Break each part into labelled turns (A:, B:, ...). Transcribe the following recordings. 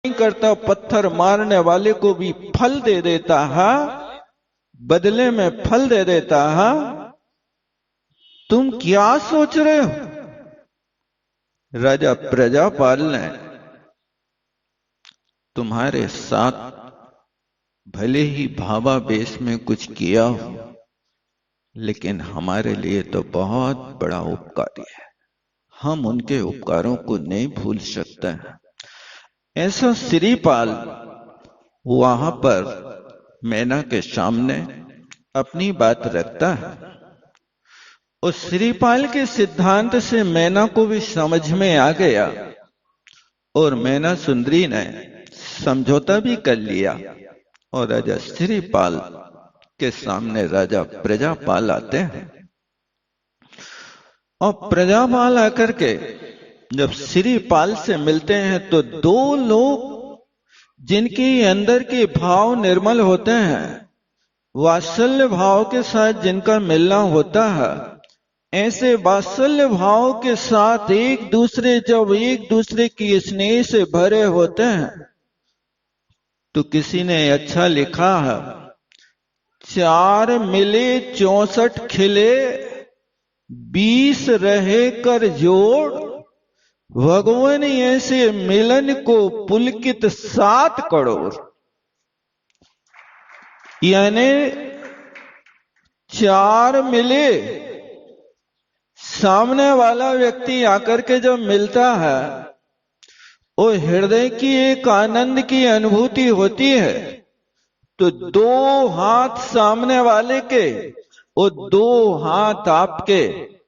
A: नहीं करता, पत्थर मारने वाले को भी फल दे देता है, बदले में फल दे देता है। तुम क्या सोच रहे हो? राजा प्रजापाल ने तुम्हारे साथ भले ही भावावेश में कुछ किया हो, लेकिन हमारे लिए तो बहुत बड़ा उपकारी है। हम उनके उपकारों को नहीं भूल सकते हैं। ऐसा श्रीपाल वहां पर मैना के सामने अपनी बात रखता है। उस श्रीपाल के सिद्धांत से मैना को भी समझ में आ गया और मैना सुंदरी ने समझौता भी कर लिया और राजा श्रीपाल के सामने राजा प्रजापाल आते हैं। और प्रजापाल आकर के जब श्रीपाल से मिलते हैं तो दो लोग जिनके अंदर के भाव निर्मल होते हैं, वात्सल्य भाव के साथ जिनका मिलना होता है, ऐसे वात्सल्य भाव के साथ एक दूसरे की स्नेह से भरे होते हैं। तो किसी ने अच्छा लिखा है, 4 मिले 64 खिले, 20 रहे कर जोड़, भगवान ऐसे मिलन को पुलकित 7 करोड़। यानी 4 मिले, सामने वाला व्यक्ति आकर के जब मिलता है वो हृदय की एक आनंद की अनुभूति होती है। तो 2 हाथ सामने वाले के और 2 हाथ आपके,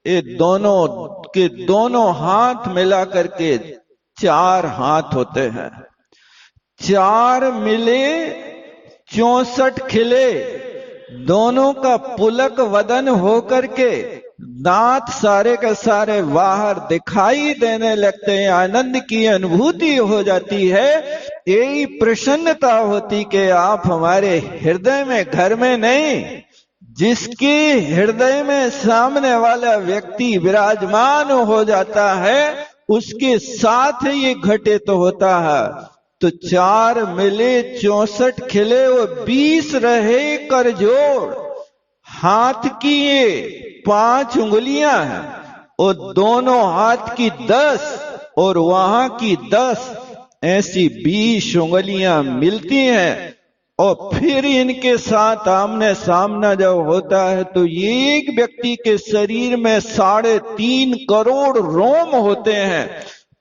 A: ये दोनों के दोनों हाथ मिला करके 4 हाथ होते हैं। 4 मिले 64 खिले, दोनों का पुलक वदन होकर के दांत सारे के सारे बाहर दिखाई देने लगते हैं। आनंद की अनुभूति हो जाती है। यही प्रसन्नता होती कि आप हमारे हृदय में, घर में नहीं, जिसके हृदय में सामने वाला व्यक्ति विराजमान हो जाता है उसके साथ ये घटित होता है। तो 4 मिले 64 खिले और 20 रहे कर जोड़। हाथ की ये 5 उंगलियां हैं और दोनों हाथ की 10 और वहां की 10, ऐसी 20 उंगलियां मिलती हैं। और फिर इनके साथ आमने सामना जब होता है तो एक व्यक्ति के शरीर में 3.5 करोड़ रोम होते हैं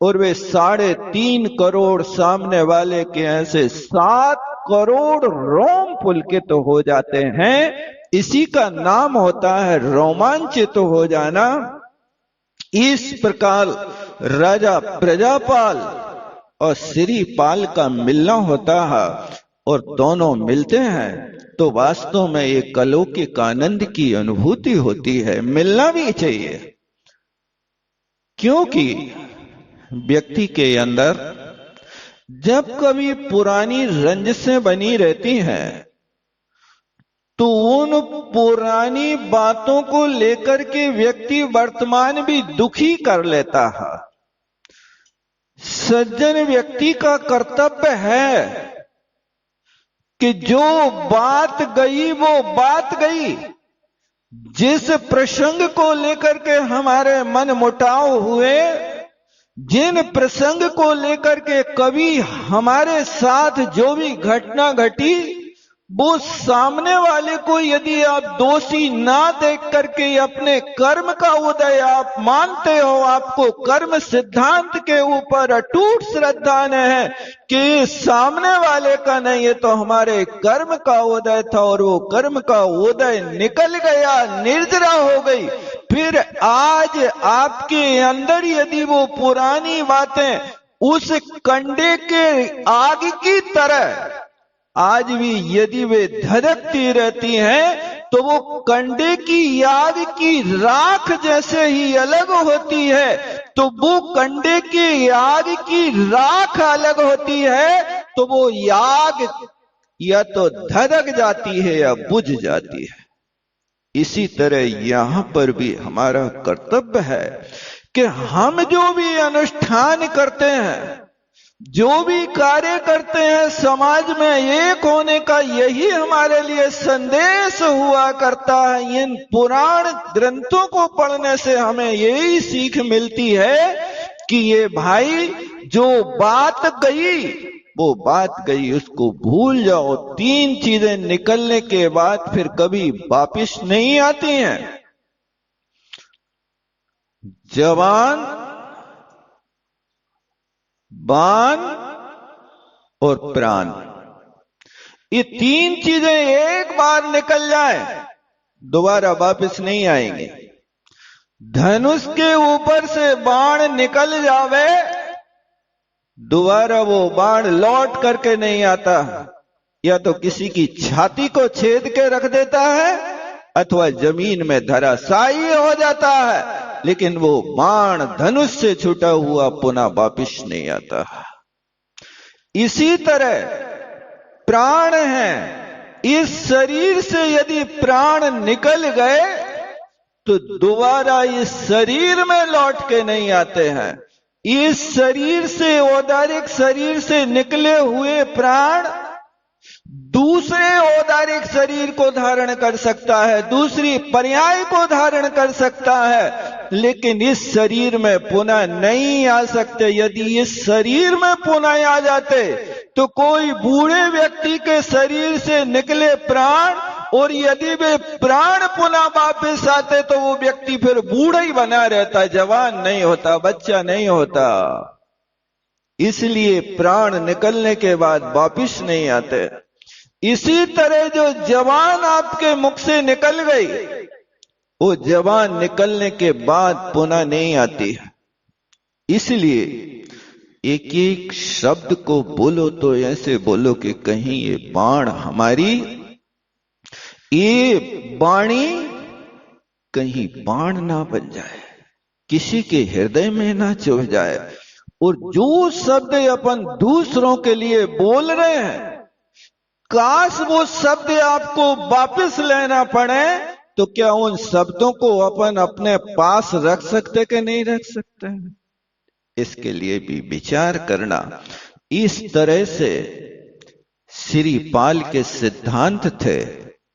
A: और वे 3.5 करोड़ सामने वाले के ऐसे 7 करोड़ रोम पुलकित हो जाते हैं। इसी का नाम होता है रोमांचित हो जाना। इस प्रकार राजा प्रजापाल और श्रीपाल का मिलना होता है और दोनों मिलते हैं तो वास्तव में एक अलौकिक आनंद की अनुभूति होती है। मिलना भी चाहिए, क्योंकि व्यक्ति के अंदर जब कभी पुरानी रंजिशें बनी रहती हैं तो उन पुरानी बातों को लेकर के व्यक्ति वर्तमान भी दुखी कर लेता है। सज्जन व्यक्ति का कर्तव्य है कि जो बात गई वो बात गई। जिस प्रसंग को लेकर के हमारे मन मुटाव हुए, जिन प्रसंग को लेकर के कभी हमारे साथ जो भी घटना घटी, वो सामने वाले को यदि आप दोषी ना देख करके अपने कर्म का उदय आप मानते हो, आपको कर्म सिद्धांत के ऊपर अटूट श्रद्धा है कि सामने वाले का नहीं, ये तो हमारे कर्म का उदय था और वो कर्म का उदय निकल गया, निर्जरा हो गई। फिर आज आपके अंदर यदि वो पुरानी बातें उस कंडे के आग की तरह आज भी यदि वे धधकती रहती हैं तो वो कंडे की आग की राख जैसे ही अलग होती है, तो वो कंडे की आग की राख अलग होती है, तो वो आग या तो धधक जाती है या बुझ जाती है। इसी तरह यहां पर भी हमारा कर्तव्य है कि हम जो भी अनुष्ठान करते हैं जो भी कार्य करते हैं समाज में एक होने का यही हमारे लिए संदेश हुआ करता है। इन पुराण ग्रंथों को पढ़ने से हमें यही सीख मिलती है कि ये भाई जो बात गई वो बात गई, उसको भूल जाओ। तीन चीजें निकलने के बाद फिर कभी वापिस नहीं आती हैं। जवान, बाण और प्राण, ये तीन चीजें एक बार निकल जाए दोबारा वापस नहीं आएंगे। धनुष के ऊपर से बाण निकल जावे, दोबारा वो बाण लौट करके नहीं आता। या तो किसी की छाती को छेद के रख देता है अथवा जमीन में धराशायी हो जाता है, लेकिन वो बाण धनुष से छूटा हुआ पुनः वापिस नहीं आता। इसी तरह प्राण है, इस शरीर से यदि प्राण निकल गए तो दोबारा इस शरीर में लौट के नहीं आते हैं। इस शरीर से, औदारिक शरीर से निकले हुए प्राण दूसरे औदारिक शरीर को धारण कर सकता है, दूसरी पर्याय को धारण कर सकता है, लेकिन इस शरीर में पुनः नहीं आ सकते। यदि इस शरीर में पुनः आ जाते तो कोई बूढ़े व्यक्ति के शरीर से निकले प्राण, और यदि वे प्राण पुनः वापस आते तो वो व्यक्ति फिर बूढ़ा ही बना रहता, जवान नहीं होता, बच्चा नहीं होता। इसलिए प्राण निकलने के बाद वापस नहीं आते। इसी तरह जो जवान आपके मुख से निकल गई, वो जवान निकलने के बाद पुनः नहीं आती। इसलिए एक एक शब्द को बोलो तो ऐसे बोलो कि कहीं ये बाण हमारी, ये वाणी कहीं बाण ना बन जाए, किसी के हृदय में ना चुभ जाए। और जो शब्द अपन दूसरों के लिए बोल रहे हैं, काश वो शब्द आपको वापस लेना पड़े, तो क्या उन शब्दों को अपन अपने पास रख सकते कि नहीं रख सकते? इसके लिए भी विचार करना। इस तरह से श्रीपाल के सिद्धांत थे,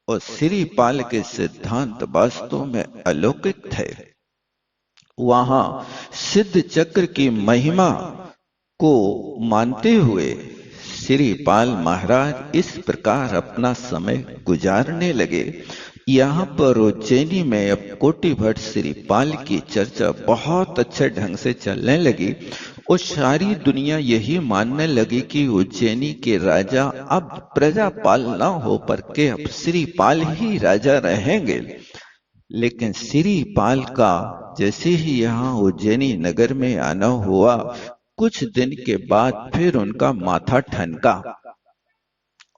A: और श्रीपाल के सिद्धांत वास्तव में अलौकिक थे। वहां सिद्ध चक्र की महिमा को मानते हुए श्रीपाल महाराज इस प्रकार अपना समय गुजारने लगे। यहाँ पर उज्जैनी में अब कोटि भट्ट श्रीपाल की चर्चा बहुत अच्छे ढंग से चलने लगी, और सारी दुनिया यही मानने लगी कि उज्जैनी के राजा अब प्रजापाल न हो पर के अब श्रीपाल ही राजा रहेंगे। लेकिन श्रीपाल का जैसे ही यहाँ उज्जैनी नगर में आना हुआ, कुछ दिन के बाद फिर उनका माथा ठनका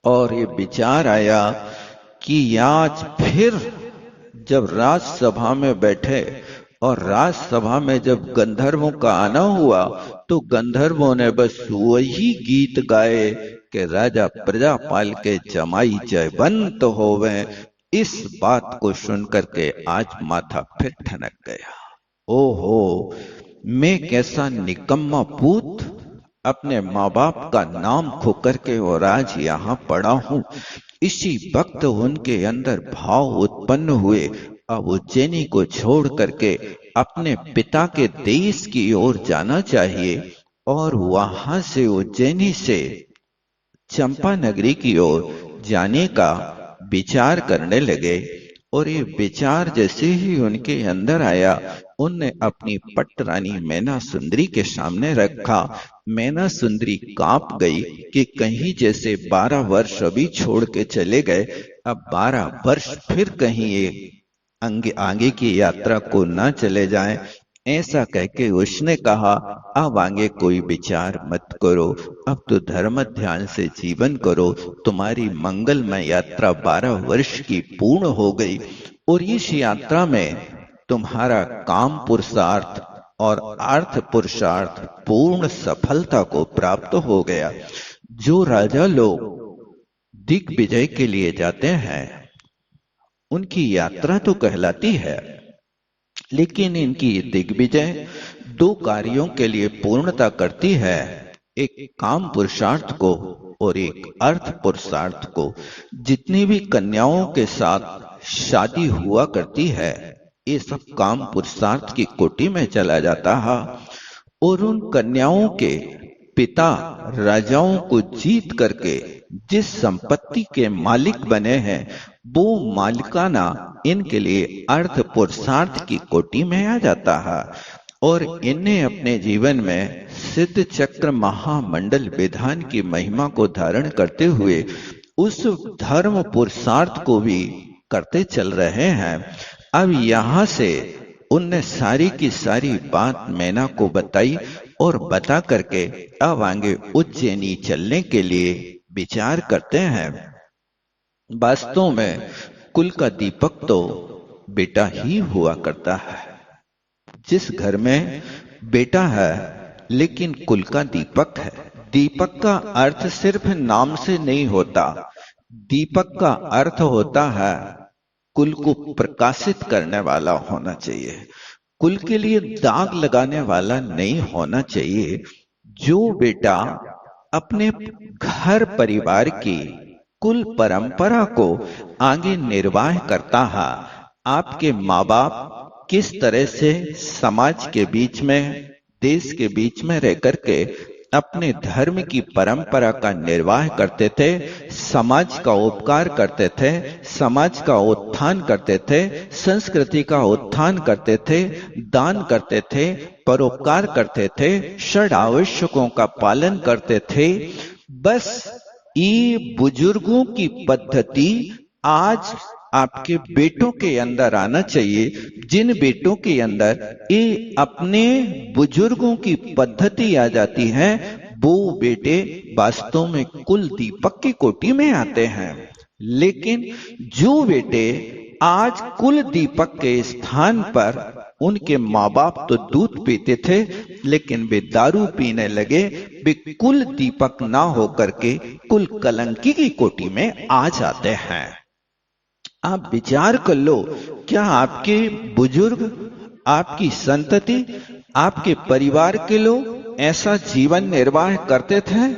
A: और ये विचार आया कि आज फिर जब राजसभा में बैठे और राजसभा में जब गंधर्वों का आना हुआ, तो गंधर्वों ने बस वही गीत गाए कि राजा प्रजापाल के जमाई जयवंत होवे। इस बात को सुन करके आज माथा फिर ठनक गया। ओहो, मैं कैसा निकम्मा पूत, अपने माँ बाप का नाम खो करके और आज यहाँ पड़ा हूँ। इसी वक्त उनके अंदर भाव उत्पन्न हुए, अब उज्जैनी को छोड़ करके अपने पिता के देश की ओर जाना चाहिए, और वहां से उज्जैनी से चंपा नगरी की ओर जाने का विचार करने लगे। और ये विचार जैसे ही उनके अंदर आया, उनने अपनी पट्टरानी मैना सुंदरी के सामने रखा। मैना सुंदरी कांप गई कि कहीं जैसे 12 वर्ष अभी छोड़ के चले गए, अब 12 वर्ष फिर कहीं ये आगे की यात्रा को ना चले जाएं। ऐसा कहके उसने कहा, अब आगे कोई विचार मत करो, अब तो धर्म ध्यान से जीवन करो। तुम्हारी मंगलमय यात्रा 12 वर्ष की पूर्ण हो गई, और इस यात्रा में तुम्हारा काम पुरुषार्थ और अर्थ पुरुषार्थ पूर्ण सफलता को प्राप्त हो गया। जो राजा लोग दिग्विजय के लिए जाते हैं, उनकी यात्रा तो कहलाती है, लेकिन इनकी दिग्विजय 2 कार्यों के लिए पूर्णता करती है। एक काम पुरुषार्थ को और एक अर्थ पुरुषार्थ को जितनी भी कन्याओं के साथ शादी हुआ करती है, ये सब काम पुरुषार्थ की कोटि में चला जाता है। और उन कन्याओं के पिता राजाओं को जीत करके जिस संपत्ति के मालिक बने हैं, वो मालिकाना इनके लिए अर्थ पुरुषार्थ की कोटि में आ जाता है। और इन्हें अपने जीवन में सिद्ध चक्र महामंडल विधान की महिमा को धारण करते हुए उस धर्म पुरुषार्थ को भी करते चल रहे हैं। अब यहां से उनने सारी की सारी बात मैना को बताई और बता करके अब आगे उज्जैनी चलने के लिए विचार करते हैं। वास्तव में कुल का दीपक तो बेटा ही हुआ करता है। जिस घर में बेटा है लेकिन कुल का दीपक है। दीपक का अर्थ सिर्फ नाम से नहीं होता, दीपक का अर्थ होता है कुल को प्रकाशित करने वाला होना चाहिए, कुल के लिए दाग लगाने वाला नहीं होना चाहिए। जो बेटा अपने घर परिवार की कुल परंपरा को आगे निर्वाह करता है, आपके माँ बाप किस तरह से समाज के बीच में, देश के बीच में रह करके अपने धर्म की परंपरा का निर्वाह करते थे, समाज का उपकार करते थे, समाज का उत्थान करते थे, संस्कृति का उत्थान करते थे, दान करते थे, परोपकार करते थे, षड आवश्यकों का पालन करते थे। बस ये बुजुर्गों की पद्धति आज आपके बेटों के अंदर आना चाहिए। जिन बेटों के अंदर ये अपने बुजुर्गों की पद्धति आ जाती है, वो बेटे वास्तव में कुल दीपक की कोटि में आते हैं। लेकिन जो बेटे आज कुल दीपक के स्थान पर, उनके माँ बाप तो दूध पीते थे लेकिन वे दारू पीने लगे, वे कुल दीपक ना होकर के कुल कलंकी की कोटि में आ जाते हैं। आप विचार कर लो, क्या आपके बुजुर्ग, आपकी संतति, आपके परिवार के लोग ऐसा जीवन निर्वाह करते थे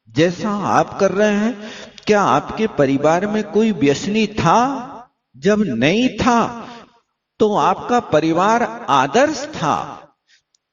A: जैसा आप कर रहे हैं? क्या आपके परिवार में कोई व्यसनी था? जब नहीं था तो आपका परिवार आदर्श था।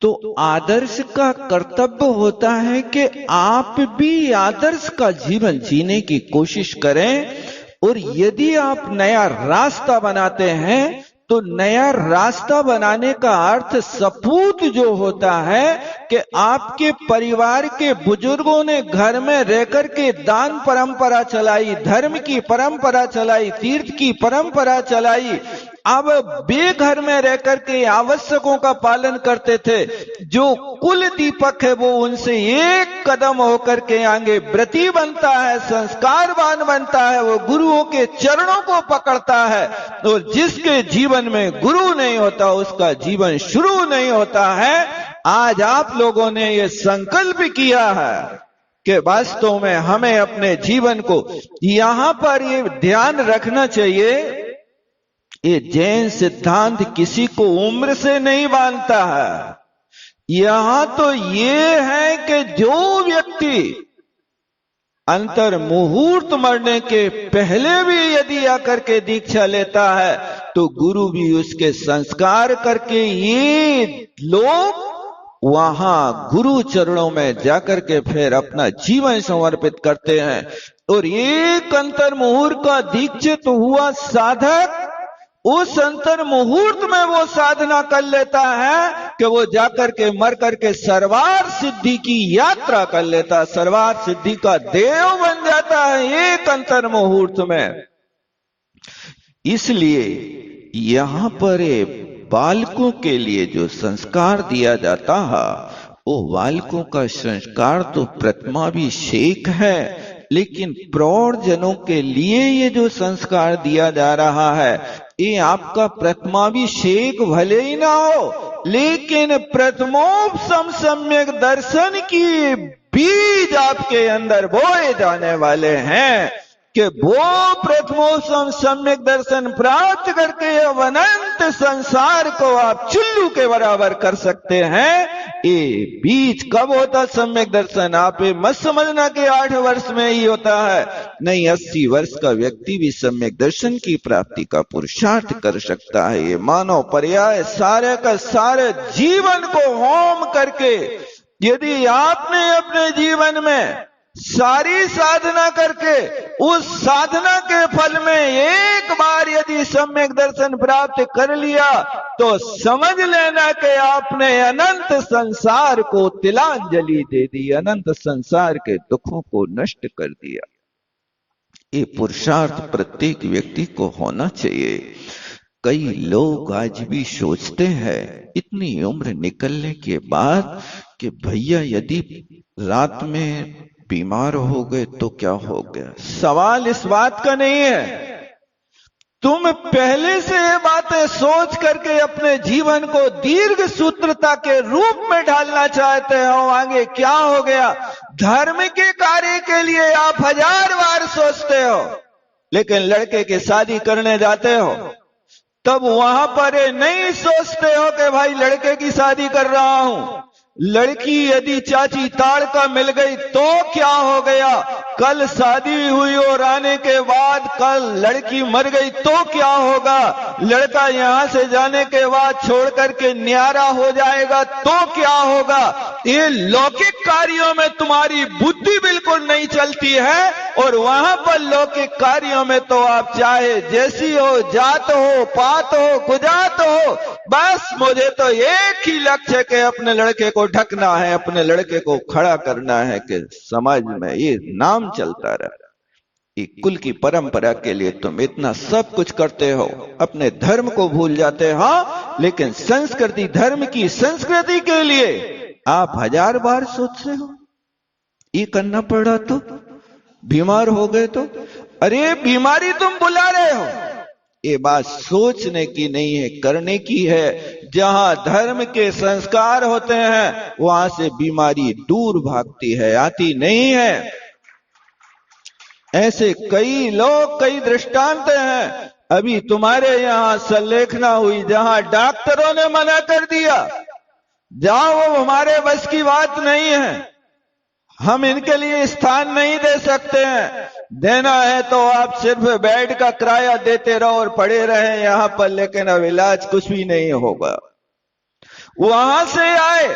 A: तो आदर्श का कर्तव्य होता है कि आप भी आदर्श का जीवन जीने की कोशिश करें। और यदि आप नया रास्ता बनाते हैं तो नया रास्ता बनाने का अर्थ सपूत जो होता है कि आपके परिवार के बुजुर्गों ने घर में रहकर के दान परंपरा चलाई, धर्म की परंपरा चलाई, तीर्थ की परंपरा चलाई। अब बेघर में रहकर के आवश्यकों का पालन करते थे। जो कुल दीपक है वो उनसे एक कदम होकर के आगे व्रती बनता है, संस्कारवान बनता है, वो गुरुओं के चरणों को पकड़ता है। और जिसके जीवन में गुरु नहीं होता उसका जीवन शुरू नहीं होता है। आज आप लोगों ने ये संकल्प किया है कि वास्तव में हमें अपने जीवन को यहां पर ये ध्यान रखना चाहिए, ये जैन सिद्धांत किसी को उम्र से नहीं बांधता है। यहां तो ये है कि जो व्यक्ति अंतर मुहूर्त मरने के पहले भी यदि आकर के दीक्षा लेता है तो गुरु भी उसके संस्कार करके ये लोग वहां गुरु चरणों में जाकर के फिर अपना जीवन समर्पित करते हैं। और एक अंतर मुहूर्त का दीक्षित हुआ साधक उस अंतर मुहूर्त में वो साधना कर लेता है कि वो जाकर के मर करके सर्वार सिद्धि की यात्रा कर लेता है, सर्वार सिद्धि का देव बन जाता है एक अंतर मुहूर्त में। इसलिए यहां पर बालकों के लिए जो संस्कार दिया जाता है वो बालकों का संस्कार तो प्रथमाभिषेक है, लेकिन प्रौढ़ जनों के लिए ये जो संस्कार दिया जा रहा है ये आपका प्रथमाभिषेक भले ही ना हो, लेकिन प्रथमोपसम सम्यक दर्शन की बीज आपके अंदर बोए जाने वाले हैं कि वो प्रथमोपसम सम्यक दर्शन प्राप्त करके अनंत संसार को आप चुल्लू के बराबर कर सकते हैं। ये बीज कब होता सम्यक दर्शन? आप ये मत समझना कि 8 वर्ष में ही होता है, नहीं, 80 वर्ष का व्यक्ति भी सम्यक दर्शन की प्राप्ति का पुरुषार्थ कर सकता है। ये मानव पर्याय सारे का सारे जीवन को होम करके यदि आपने अपने जीवन में सारी साधना करके उस साधना के फल में एक बार यदि सम्यक दर्शन प्राप्त कर लिया तो समझ लेना कि आपने अनंत संसार को तिलांजलि दे दी, अनंत संसार के दुखों को नष्ट कर दिया। ये पुरुषार्थ प्रत्येक व्यक्ति को होना चाहिए। कई लोग आज भी सोचते हैं इतनी उम्र निकलने के बाद कि भैया यदि रात में बीमार हो गए तो क्या हो गया। सवाल इस बात का नहीं है, तुम पहले से ये बातें सोच करके अपने जीवन को दीर्घ सूत्रता के रूप में ढालना चाहते हो। आगे क्या हो गया, धर्म के कार्य के लिए आप 1000 बार सोचते हो, लेकिन लड़के की शादी करने जाते हो तब वहां पर नहीं सोचते हो कि भाई लड़के की शादी कर रहा हूं। लड़की यदि चाची ताड़ का मिल गई तो क्या हो गया, कल शादी हुई और आने के बाद कल लड़की मर गई तो क्या होगा, लड़का यहां से जाने के बाद छोड़ करके न्यारा हो जाएगा तो क्या होगा। ये लौकिक कार्यों में तुम्हारी बुद्धि बिल्कुल नहीं चलती है, और वहां पर लौकिक कार्यों में तो आप चाहे जैसी हो, जात हो, पात हो, कुजात हो, बस मुझे तो एक ही लक्ष्य है कि अपने लड़के को ढकना है, अपने लड़के को खड़ा करना है कि समाज में ये नाम चलता रहे। ये कुल की परंपरा के लिए तुम इतना सब कुछ करते हो, अपने धर्म को भूल जाते हो। हाँ, लेकिन संस्कृति, धर्म की संस्कृति के लिए आप 1000 बार सोचते हो। ये करना पड़ रहा तो बीमार हो गए तो, अरे बीमारी तुम बुला रहे हो। ये बात सोचने की नहीं है, करने की है। जहां धर्म के संस्कार होते हैं वहां से बीमारी दूर भागती है, आती नहीं है। ऐसे कई लोग, कई दृष्टांत हैं। अभी तुम्हारे यहां संलेखना हुई, जहां डॉक्टरों ने मना कर दिया, जहां वो हमारे बस की बात नहीं है, हम इनके लिए स्थान नहीं दे सकते हैं। देना है तो आप सिर्फ बेड का किराया देते रहो और पड़े रहे यहां पर, लेकिन अब इलाज कुछ भी नहीं होगा। वहां से आए,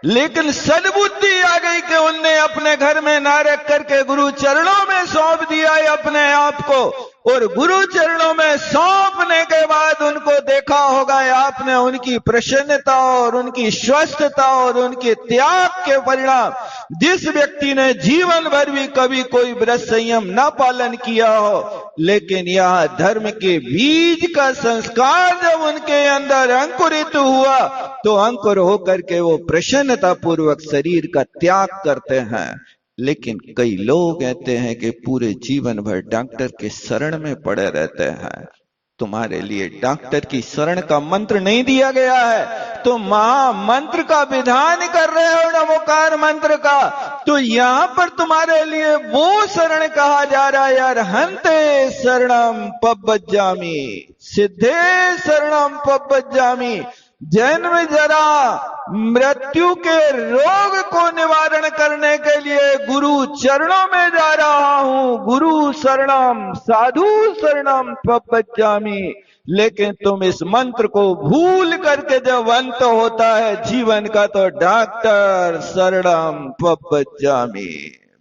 A: लेकिन सद्बुद्धि आ गई कि उनने अपने घर में ना रख करके गुरु चरणों में सौंप दिया है अपने आप को, और गुरु चरणों में सौंपने के बाद उनको देखा होगा आपने उनकी प्रसन्नता और उनकी स्वस्थता और उनके त्याग के परिणाम। जिस व्यक्ति ने जीवन भर भी कभी कोई व्रत संयम ना पालन किया हो, लेकिन यह धर्म के बीज का संस्कार जब उनके अंदर अंकुरित हुआ तो अंकुर होकर के वो प्रसन्नता पूर्वक शरीर का त्याग करते हैं। लेकिन कई लोग कहते हैं कि पूरे जीवन भर डॉक्टर के शरण में पड़े रहते हैं। तुम्हारे लिए डॉक्टर की शरण का मंत्र नहीं दिया गया है, तुम महामंत्र का विधान कर रहे हो, नमोकार मंत्र का। तो यहां पर तुम्हारे लिए वो शरण कहा जा रहा है, यार हंते शरणम पब्बज्जामि, सिद्धे शरणम पब्बज्जामि। जन्म जरा मृत्यु के रोग को निवारण करने के लिए गुरु चरणों में जा रहा हूं, गुरु शरणम साधु शरणम पब्बज्जामि। लेकिन तुम इस मंत्र को भूल करके जब अंत होता है जीवन का तो डॉक्टर शरणम पब्बज्जामि,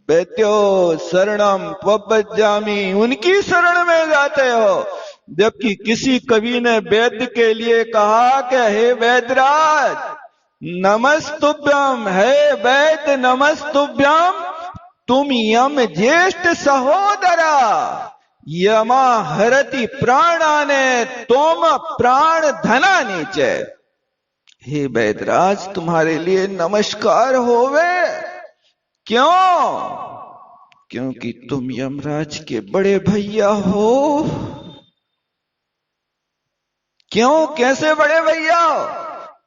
A: वैद्यो शरणम पब्बज्जामि, उनकी शरण में जाते हो। जबकि किसी कवि ने वैद्य के लिए कहा कि हे वैद्यराज नमस्तुभ्यम, हे वैद्य नमस्तुभ्यम, तुम यम ज्येष्ठ सहोदरा, यमा हरति प्राणाने तुम प्राण धना नीचे। हे वैद्यराज तुम्हारे लिए नमस्कार होवे। क्यों? क्योंकि तुम यमराज के बड़े भैया हो। क्यों? कैसे बड़े भैया?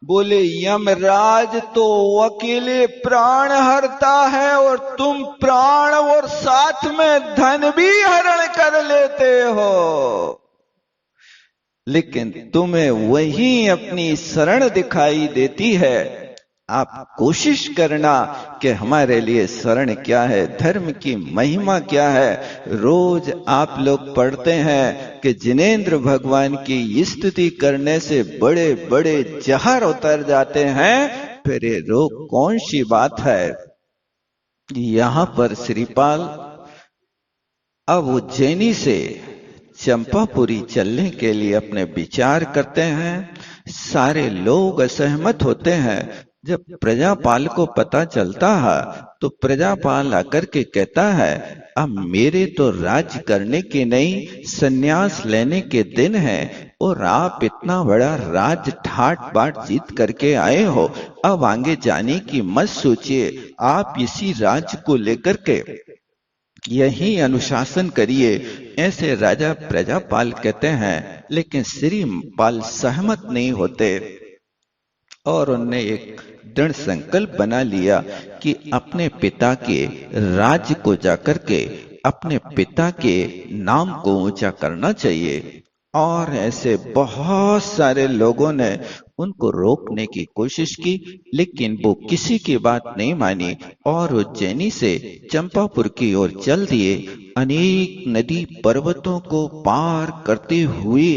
A: बोले यमराज तो अकेले प्राण हरता है और तुम प्राण और साथ में धन भी हरण कर लेते हो, लेकिन तुम्हें वही अपनी शरण दिखाई देती है। आप कोशिश करना कि हमारे लिए शरण क्या है, धर्म की महिमा क्या है। रोज आप लोग पढ़ते हैं कि जिनेंद्र भगवान की स्तुति करने से बड़े बड़े जहर उतर जाते हैं, फिर ये रोग कौन सी बात है। यहां पर श्रीपाल अब उज्जैनी से चंपापुरी चलने के लिए अपने विचार करते हैं। सारे लोग असहमत होते हैं। जब प्रजापाल को पता चलता है तो प्रजापाल आकर के कहता है, अब मेरे तो राज्य करने के नहीं, संन्यास लेने के दिन है, और आप इतना बड़ा राज्य ठाट बाट जीत करके आए हो। अब आगे जाने की मत सोचिए, आप इसी राज्य को लेकर के यही अनुशासन करिए, ऐसे राजा प्रजापाल कहते हैं। लेकिन श्रीपाल सहमत नहीं होते और उनने एक दृढ़ संकल्प बना लिया कि अपने पिता के राज्य को जाकर के अपने पिता के नाम को ऊंचा करना चाहिए। और ऐसे बहुत सारे लोगों ने उनको रोकने की कोशिश की, लेकिन वो किसी की बात नहीं मानी और उज्जैनी से चंपापुर की ओर चल दिए। अनेक नदी पर्वतों को पार करते हुए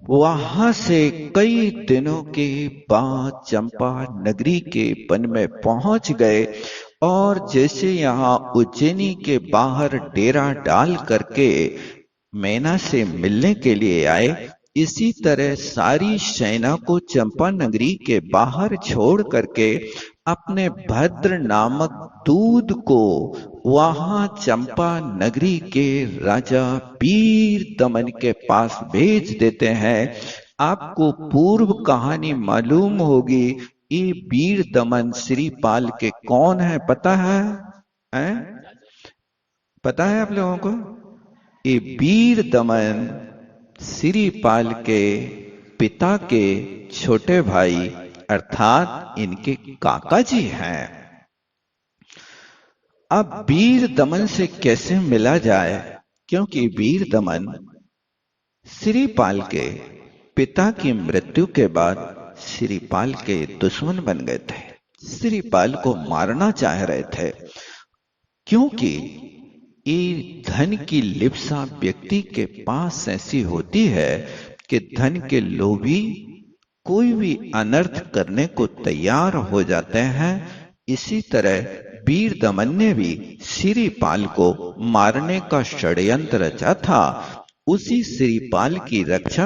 A: वहां से कई दिनों के बाद चंपा नगरी के वन में पहुंच गए। और जैसे यहाँ उज्जैनी के बाहर डेरा डाल करके मैना से मिलने के लिए आए, इसी तरह सारी सेना को चंपा नगरी के बाहर छोड़ करके अपने भद्र नामक दूत को वहां चंपा नगरी के राजा वीर दमन के पास भेज देते हैं। आपको पूर्व कहानी मालूम होगी, ये वीर दमन श्रीपाल के कौन है, पता है? पता है आप लोगों को? ये वीर दमन श्रीपाल के पिता के छोटे भाई अर्थात इनके काका जी हैं। अब वीर दमन से कैसे मिला जाए, क्योंकि वीर दमन श्रीपाल के पिता की मृत्यु के बाद श्रीपाल के दुश्मन बन गए थे। श्रीपाल को मारना चाह रहे थे, क्योंकि ये धन की लिप्सा व्यक्ति के पास ऐसी होती है कि धन के लोभी कोई भी अनर्थ करने को तैयार हो जाते हैं। इसी तरह वीर दमन ने भी श्रीपाल को मारने का षड्यंत्र रचा था। उसी श्रीपाल की रक्षा